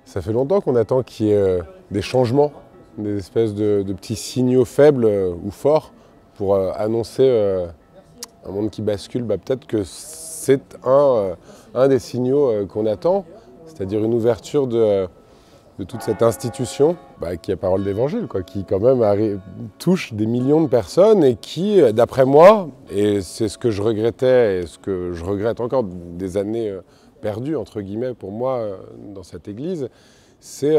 Ça fait longtemps qu'on attend qu'il y ait des changements, des espèces de petits signaux faibles ou forts pour annoncer un monde qui bascule. Peut-être que c'est un des signaux qu'on attend, c'est-à-dire une ouverture de toute cette institution qui est Parole d'Évangile, qui quand même touche des millions de personnes et qui, d'après moi, et c'est ce que je regrettais et ce que je regrette encore des années perdues, entre guillemets, pour moi, dans cette église, c'est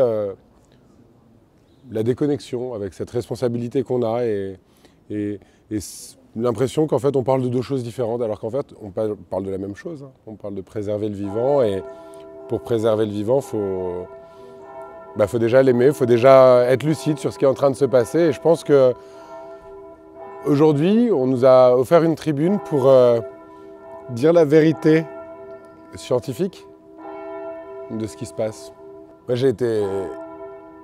la déconnexion avec cette responsabilité qu'on a et l'impression qu'en fait on parle de deux choses différentes, alors qu'en fait on parle de la même chose. On parle de préserver le vivant et pour préserver le vivant, faut déjà l'aimer, il faut déjà être lucide sur ce qui est en train de se passer. Et je pense qu'aujourd'hui, on nous a offert une tribune pour dire la vérité scientifique de ce qui se passe. Moi, j'ai été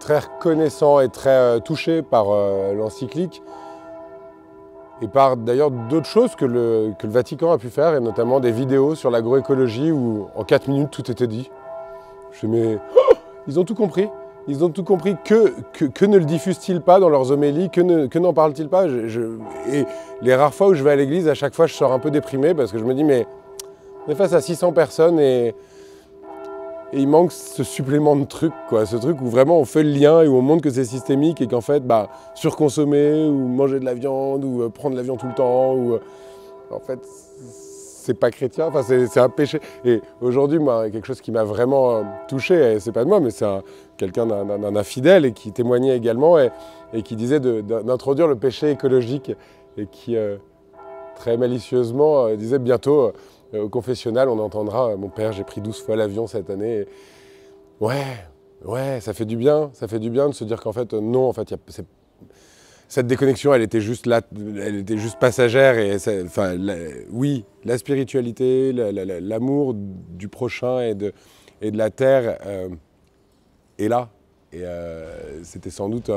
très reconnaissant et très touché par l'encyclique et par d'ailleurs d'autres choses que le Vatican a pu faire, et notamment des vidéos sur l'agroécologie où en 4 minutes tout était dit. Je me dis, mais ils ont tout compris. Ils ont tout compris. Que ne le diffusent-ils pas dans leurs homélies? Que n'en parlent-ils pas? Et les rares fois où je vais à l'église, à chaque fois, je sors un peu déprimé parce que je me dis, mais on est face à 600 personnes et il manque ce supplément de truc, ce truc où vraiment on fait le lien et où on montre que c'est systémique et qu'en fait, surconsommer ou manger de la viande ou prendre l'avion tout le temps, ou en fait, c'est pas chrétien, c'est un péché. Et aujourd'hui, moi, quelque chose qui m'a vraiment touché, et c'est pas de moi, mais c'est quelqu'un d'un infidèle et qui témoignait également et qui disait d'introduire le péché écologique et qui, très malicieusement, disait bientôt au confessionnal, on entendra « Mon père, j'ai pris 12 fois l'avion cette année ». Ouais, ça fait du bien de se dire qu'en fait, non, en fait, cette déconnexion, elle était juste là, elle était juste passagère. Et oui, la spiritualité, l'amour du prochain et de la terre est là. Et c'était sans doute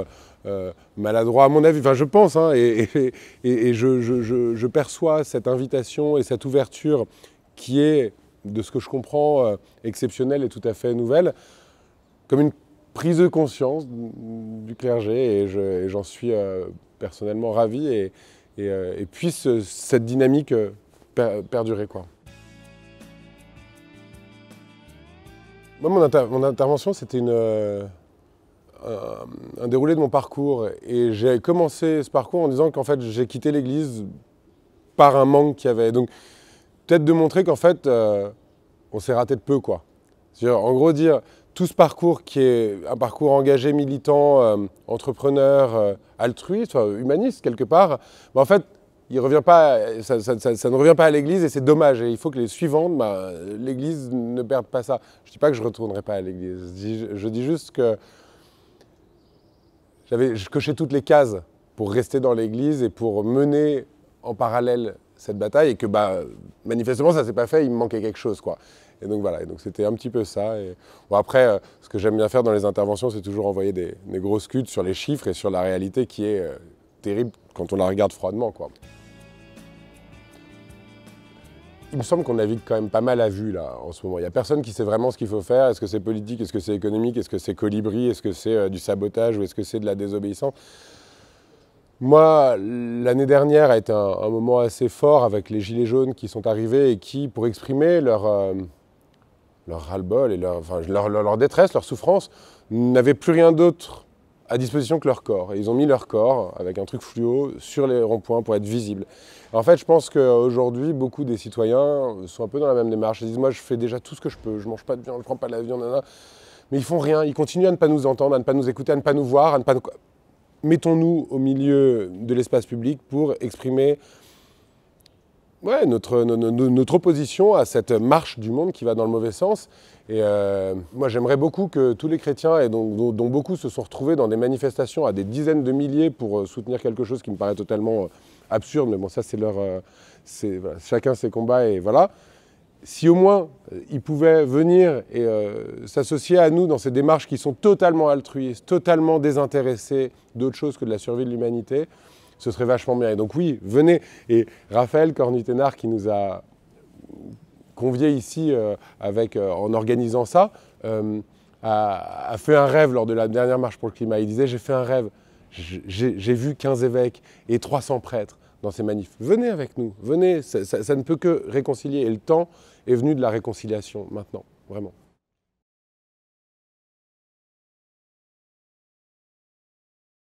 maladroit à mon avis. Enfin, je pense, et je perçois cette invitation et cette ouverture qui est, de ce que je comprends, exceptionnelle et tout à fait nouvelle, comme une prise de conscience du clergé, et j'en suis personnellement ravi, et puisse cette dynamique perdurer, Moi, mon intervention, c'était un déroulé de mon parcours, et j'ai commencé ce parcours en disant qu'en fait, j'ai quitté l'Église par un manque qu'il y avait. Donc, peut-être de montrer qu'en fait, on s'est raté de peu, En gros, dire tout ce parcours qui est un parcours engagé, militant, entrepreneur, altruiste, humaniste quelque part, en fait, il revient pas, ça ne revient pas à l'Église, et c'est dommage. Et il faut que les suivantes, l'Église ne perde pas ça. Je ne dis pas que je ne retournerai pas à l'Église. Je dis juste que je cochais toutes les cases pour rester dans l'Église et pour mener en parallèle cette bataille, et que manifestement ça ne s'est pas fait, il me manquait quelque chose, Et donc voilà, et donc c'était un petit peu ça. Et bon, après, ce que j'aime bien faire dans les interventions, c'est toujours envoyer des grosses cuts sur les chiffres et sur la réalité qui est terrible quand on la regarde froidement, Il me semble qu'on navigue quand même pas mal à vue là en ce moment. Il n'y a personne qui sait vraiment ce qu'il faut faire. Est-ce que c'est politique? Est-ce que c'est économique? Est-ce que c'est colibri? Est-ce que c'est du sabotage? Ou est-ce que c'est de la désobéissance? Moi, l'année dernière a été un moment assez fort avec les Gilets jaunes qui sont arrivés et qui, pour exprimer leur ras-le-bol et leur détresse, leur souffrance, n'avaient plus rien d'autre à disposition que leur corps. Et ils ont mis leur corps, avec un truc fluo, sur les ronds-points pour être visibles. En fait, je pense qu'aujourd'hui, beaucoup des citoyens sont un peu dans la même démarche. Ils disent, moi, je fais déjà tout ce que je peux, je ne mange pas de viande, je ne prends pas l'avion, mais ils font rien. Ils continuent à ne pas nous entendre, à ne pas nous écouter, à ne pas nous voir, à ne pas nous... Mettons-nous au milieu de l'espace public pour exprimer notre opposition à cette marche du monde qui va dans le mauvais sens. Et moi, j'aimerais beaucoup que tous les chrétiens, et dont beaucoup se sont retrouvés dans des manifestations à des dizaines de milliers pour soutenir quelque chose qui me paraît totalement absurde, mais bon, ça, c'est voilà, chacun ses combats, et voilà. Si au moins ils pouvaient venir et s'associer à nous dans ces démarches qui sont totalement altruistes, totalement désintéressées d'autre chose que de la survie de l'humanité, ce serait vachement bien. Et donc oui, venez. Et Raphaël Cornuténard, qui nous a conviés ici en organisant ça, a fait un rêve lors de la dernière marche pour le climat. Il disait, j'ai fait un rêve, j'ai vu 15 évêques et 300 prêtres dans ces manifs. Venez avec nous, venez, ça ne peut que réconcilier. Et le temps est venu de la réconciliation maintenant, vraiment.